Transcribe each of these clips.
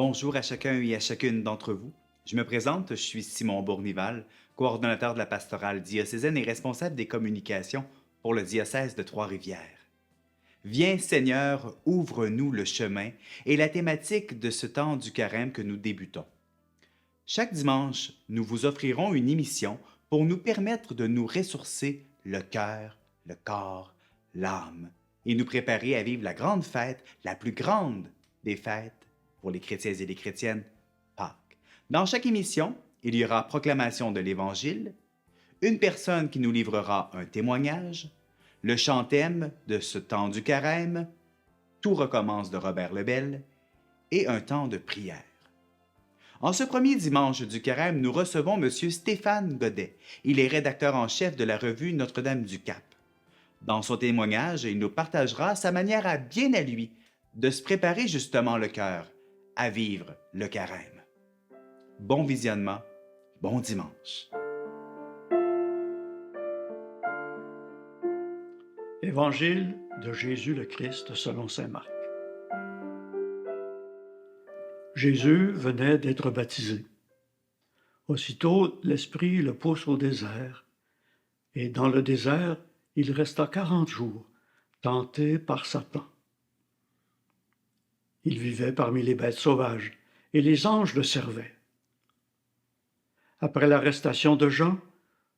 Bonjour à chacun et à chacune d'entre vous. Je me présente, je suis Simon Bournival, coordonnateur de la pastorale diocésaine et responsable des communications pour le diocèse de Trois-Rivières. Viens Seigneur, ouvre-nous le chemin est la thématique de ce temps du carême que nous débutons. Chaque dimanche, nous vous offrirons une émission pour nous permettre de nous ressourcer le cœur, le corps, l'âme et nous préparer à vivre la grande fête, la plus grande des fêtes pour les chrétiens et les chrétiennes, Pâques. Dans chaque émission, il y aura proclamation de l'Évangile, une personne qui nous livrera un témoignage, le chant-thème de ce temps du carême, Tout recommence de Robert Lebel et un temps de prière. En ce premier dimanche du carême, nous recevons M. Stéphane Godet. Il est rédacteur en chef de la revue Notre-Dame-du-Cap. Dans son témoignage, il nous partagera sa manière à bien à lui de se préparer justement le cœur à vivre le carême. Bon visionnement, bon dimanche. Évangile de Jésus le Christ selon saint Marc. Jésus venait d'être baptisé. Aussitôt, l'Esprit le pousse au désert, et dans le désert, il resta 40 jours, tenté par Satan. Il vivait parmi les bêtes sauvages, et les anges le servaient. Après l'arrestation de Jean,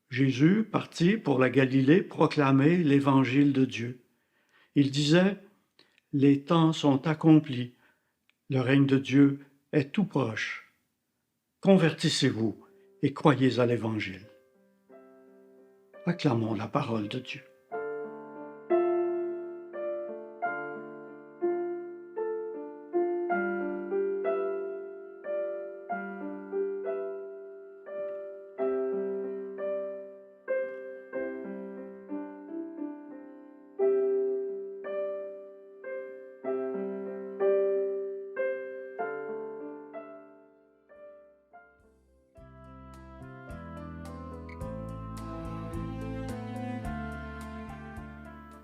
Jésus partit pour la Galilée proclamer l'évangile de Dieu. Il disait « Les temps sont accomplis, le règne de Dieu est tout proche. Convertissez-vous et croyez à l'évangile. » Acclamons la parole de Dieu.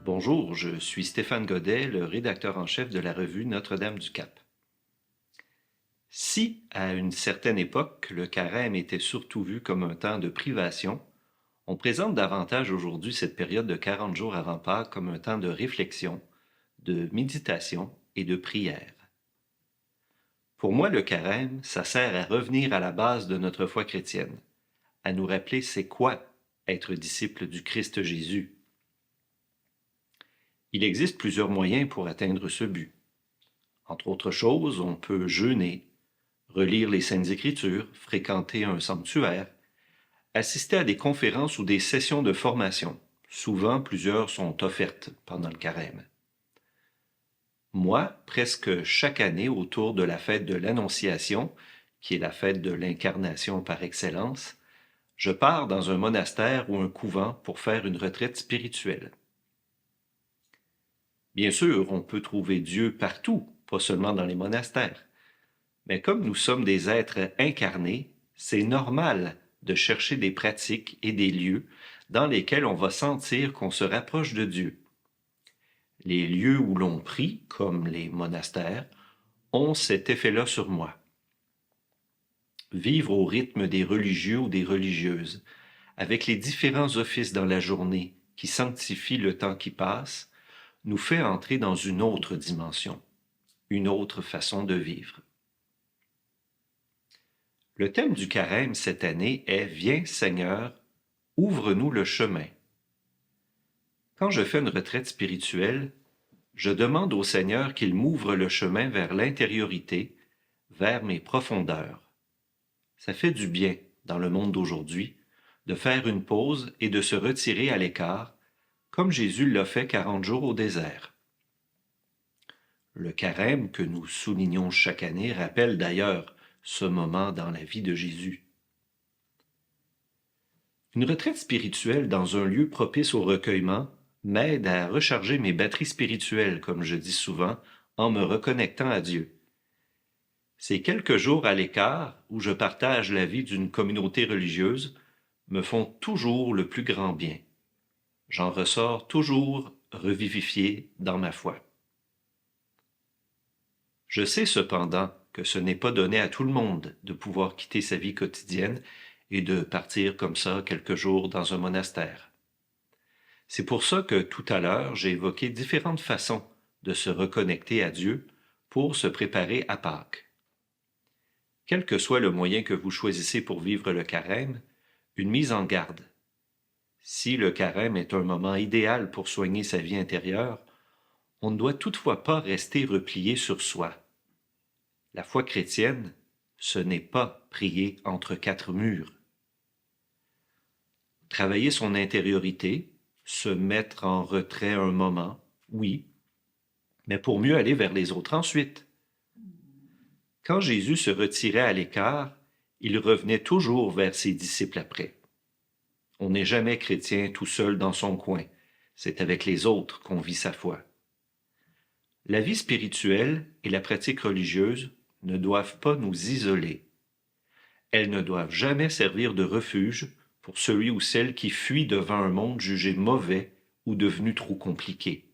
Bonjour, je suis Stéphane Godet, le rédacteur en chef de la revue Notre-Dame-du-Cap. Si, à une certaine époque, le carême était surtout vu comme un temps de privation, on présente davantage aujourd'hui cette période de 40 jours avant Pâques comme un temps de réflexion, de méditation et de prière. Pour moi, le carême, ça sert à revenir à la base de notre foi chrétienne, à nous rappeler c'est quoi être disciple du Christ Jésus. Il existe plusieurs moyens pour atteindre ce but. Entre autres choses, on peut jeûner, relire les Saintes Écritures, fréquenter un sanctuaire, assister à des conférences ou des sessions de formation. Souvent, plusieurs sont offertes pendant le carême. Moi, presque chaque année, autour de la fête de l'Annonciation, qui est la fête de l'incarnation par excellence, je pars dans un monastère ou un couvent pour faire une retraite spirituelle. Bien sûr, on peut trouver Dieu partout, pas seulement dans les monastères. Mais comme nous sommes des êtres incarnés, c'est normal de chercher des pratiques et des lieux dans lesquels on va sentir qu'on se rapproche de Dieu. Les lieux où l'on prie, comme les monastères, ont cet effet-là sur moi. Vivre au rythme des religieux ou des religieuses, avec les différents offices dans la journée qui sanctifient le temps qui passe, nous fait entrer dans une autre dimension, une autre façon de vivre. Le thème du carême cette année est « Viens Seigneur, ouvre-nous le chemin ». Quand je fais une retraite spirituelle, je demande au Seigneur qu'il m'ouvre le chemin vers l'intériorité, vers mes profondeurs. Ça fait du bien, dans le monde d'aujourd'hui, de faire une pause et de se retirer à l'écart, comme Jésus l'a fait 40 jours au désert. Le carême que nous soulignons chaque année rappelle d'ailleurs ce moment dans la vie de Jésus. Une retraite spirituelle dans un lieu propice au recueillement m'aide à recharger mes batteries spirituelles, comme je dis souvent, en me reconnectant à Dieu. Ces quelques jours à l'écart où je partage la vie d'une communauté religieuse me font toujours le plus grand bien. J'en ressors toujours revivifié dans ma foi. Je sais cependant que ce n'est pas donné à tout le monde de pouvoir quitter sa vie quotidienne et de partir comme ça quelques jours dans un monastère. C'est pour ça que tout à l'heure, j'ai évoqué différentes façons de se reconnecter à Dieu pour se préparer à Pâques. Quel que soit le moyen que vous choisissez pour vivre le carême, une mise en garde. Si le carême est un moment idéal pour soigner sa vie intérieure, on ne doit toutefois pas rester replié sur soi. La foi chrétienne, ce n'est pas prier entre quatre murs. Travailler son intériorité, se mettre en retrait un moment, oui, mais pour mieux aller vers les autres ensuite. Quand Jésus se retirait à l'écart, il revenait toujours vers ses disciples après. On n'est jamais chrétien tout seul dans son coin, c'est avec les autres qu'on vit sa foi. La vie spirituelle et la pratique religieuse ne doivent pas nous isoler. Elles ne doivent jamais servir de refuge pour celui ou celle qui fuit devant un monde jugé mauvais ou devenu trop compliqué.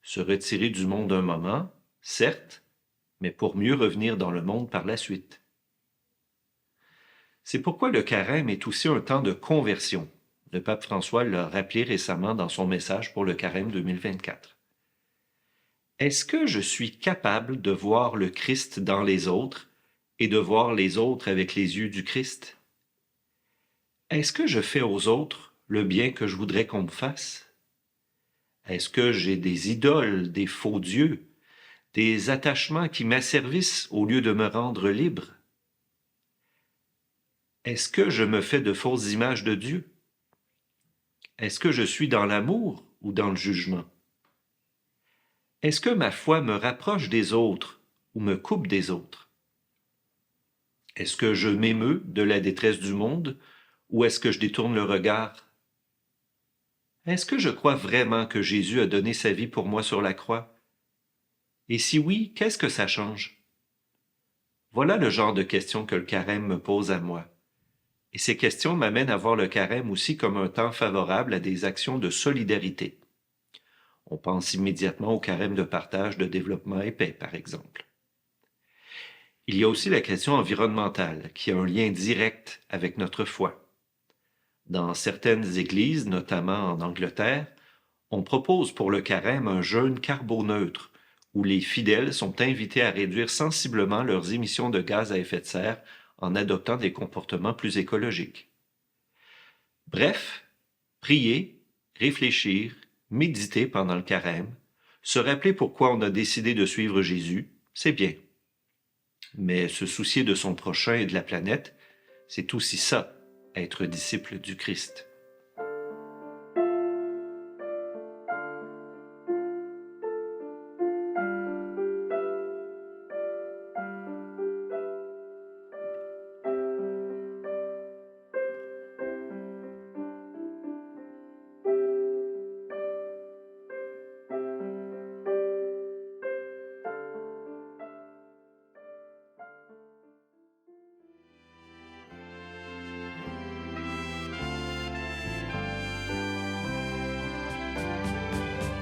Se retirer du monde un moment, certes, mais pour mieux revenir dans le monde par la suite. C'est pourquoi le carême est aussi un temps de conversion. Le pape François l'a rappelé récemment dans son message pour le carême 2024. Est-ce que je suis capable de voir le Christ dans les autres et de voir les autres avec les yeux du Christ? Est-ce que je fais aux autres le bien que je voudrais qu'on me fasse? Est-ce que j'ai des idoles, des faux dieux, des attachements qui m'asservissent au lieu de me rendre libre? Est-ce que je me fais de fausses images de Dieu? Est-ce que je suis dans l'amour ou dans le jugement? Est-ce que ma foi me rapproche des autres ou me coupe des autres? Est-ce que je m'émeus de la détresse du monde ou est-ce que je détourne le regard? Est-ce que je crois vraiment que Jésus a donné sa vie pour moi sur la croix? Et si oui, qu'est-ce que ça change? Voilà le genre de questions que le carême me pose à moi. Et ces questions m'amènent à voir le carême aussi comme un temps favorable à des actions de solidarité. On pense immédiatement au carême de partage, de développement et paix, par exemple. Il y a aussi la question environnementale, qui a un lien direct avec notre foi. Dans certaines églises, notamment en Angleterre, on propose pour le carême un jeûne carboneutre, où les fidèles sont invités à réduire sensiblement leurs émissions de gaz à effet de serre en adoptant des comportements plus écologiques. Bref, prier, réfléchir, méditer pendant le carême, se rappeler pourquoi on a décidé de suivre Jésus, c'est bien. Mais se soucier de son prochain et de la planète, c'est aussi ça, être disciple du Christ.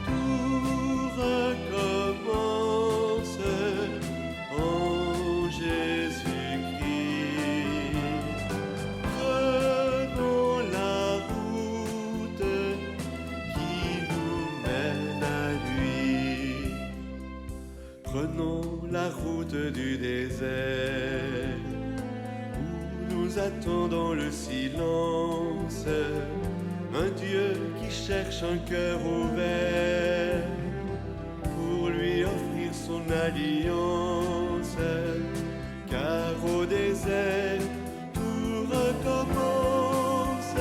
Tout recommence en Jésus-Christ. Prenons la route qui nous mène à lui. Prenons la route du désert où nous attendons le silence. Un Dieu qui cherche un cœur ouvert pour lui offrir son alliance. Car au désert, tout recommence.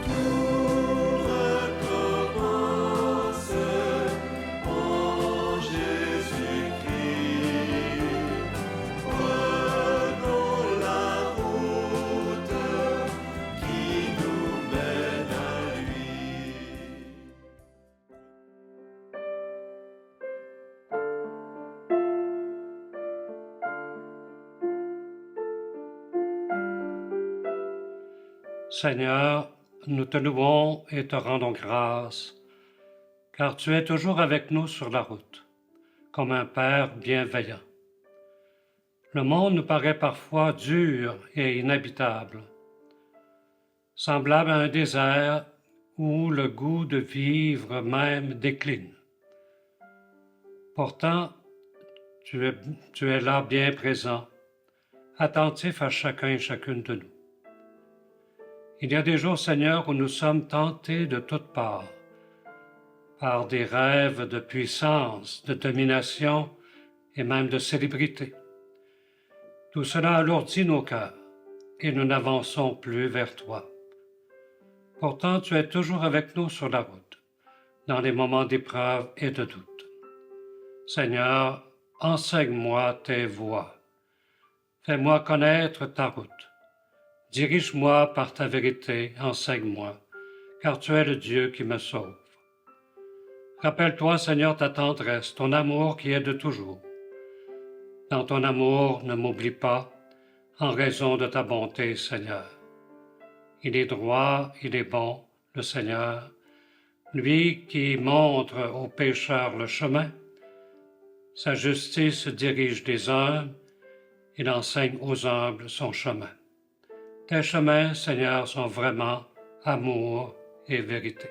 Tout recommence en Jésus-Christ. Prenons la route qui nous mène à lui. Seigneur, nous te louons et te rendons grâce, car tu es toujours avec nous sur la route, comme un Père bienveillant. Le monde nous paraît parfois dur et inhabitable, semblable à un désert où le goût de vivre même décline. Pourtant, tu es là bien présent, attentif à chacun et chacune de nous. Il y a des jours, Seigneur, où nous sommes tentés de toutes parts, par des rêves de puissance, de domination et même de célébrité. Tout cela alourdit nos cœurs et nous n'avançons plus vers toi. Pourtant, tu es toujours avec nous sur la route, dans les moments d'épreuve et de doute. Seigneur, enseigne-moi tes voies. Fais-moi connaître ta route. Dirige-moi par ta vérité, enseigne-moi, car tu es le Dieu qui me sauve. Rappelle-toi, Seigneur, ta tendresse, ton amour qui est de toujours. Dans ton amour, ne m'oublie pas, en raison de ta bonté, Seigneur. Il est droit, il est bon, le Seigneur, lui qui montre aux pécheurs le chemin. Sa justice dirige les humbles, il enseigne aux humbles son chemin. Tes chemins, Seigneur, sont vraiment amour et vérité.